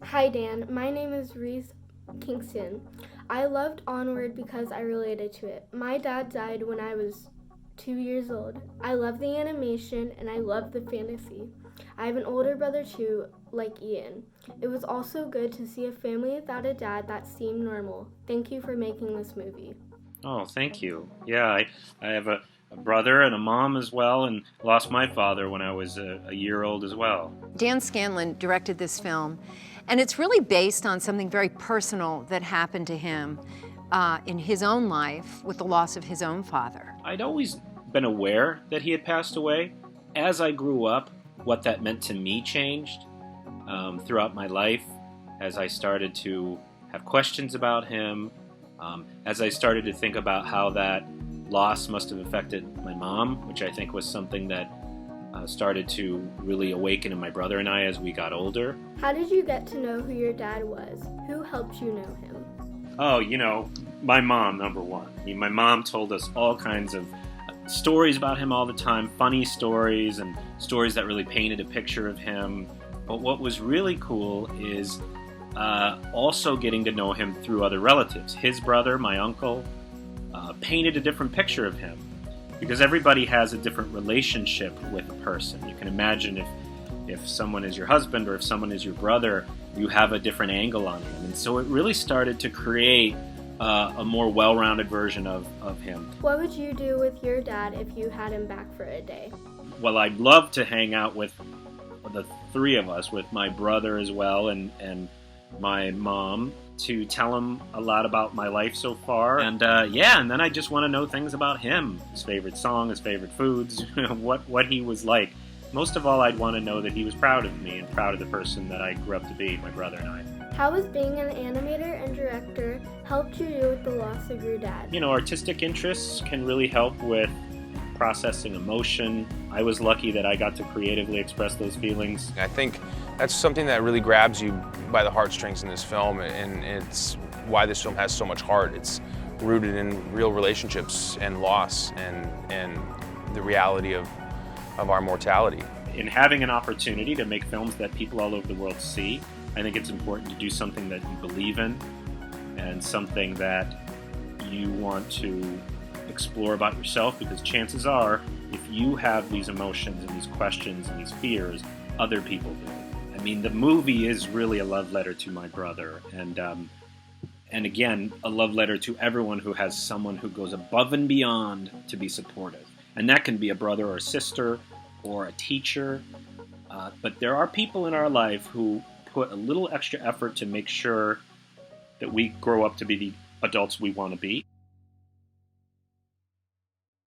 Hi Dan, my name is Reese Kingston. I loved Onward because I related to it. My dad died when I was 2 years old. I love the animation and I love the fantasy. I have an older brother too, like Ian. It was also good to see a family without a dad that seemed normal. Thank you for making this movie. Oh, thank you. Yeah, I have a brother and a mom as well, and lost my father when I was a year old as well. Dan Scanlon directed this film, and it's really based on something very personal that happened to him in his own life with the loss of his own father. I'd always been aware that he had passed away. As I grew up, what that meant to me changed throughout my life as I started to have questions about him, as I started to think about how that loss must have affected my mom, which I think was something that started to really awaken in my brother and I as we got older. How did you get to know who your dad was? Who helped you know him? Oh, my mom, number one. I mean, my mom told us all kinds of stories about him all the time, funny stories and stories that really painted a picture of him. But what was really cool is also getting to know him through other relatives. His brother, my uncle, painted a different picture of him because everybody has a different relationship with a person. You can imagine if someone is your husband or if someone is your brother, you have a different angle on him. And so it really started to create a more well-rounded version of him. What would you do with your dad if you had him back for a day? Well, I'd love to hang out with the three of us, with my brother as well and my mom, to tell him a lot about my life so far. And and then I just want to know things about him, his favorite song, his favorite foods, what he was like. Most of all, I'd want to know that he was proud of me and proud of the person that I grew up to be, my brother and I. How has being an animator and director helped you deal with the loss of your dad? Artistic interests can really help with processing emotion. I was lucky that I got to creatively express those feelings. I think that's something that really grabs you by the heartstrings in this film, and it's why this film has so much heart. It's rooted in real relationships and loss and the reality of our mortality. In having an opportunity to make films that people all over the world see, I think it's important to do something that you believe in and something that you want to explore about yourself, because chances are, if you have these emotions and these questions and these fears, other people do. I mean, the movie is really a love letter to my brother, and again, a love letter to everyone who has someone who goes above and beyond to be supportive. And that can be a brother or a sister or a teacher, but there are people in our life who put a little extra effort to make sure that we grow up to be the adults we want to be.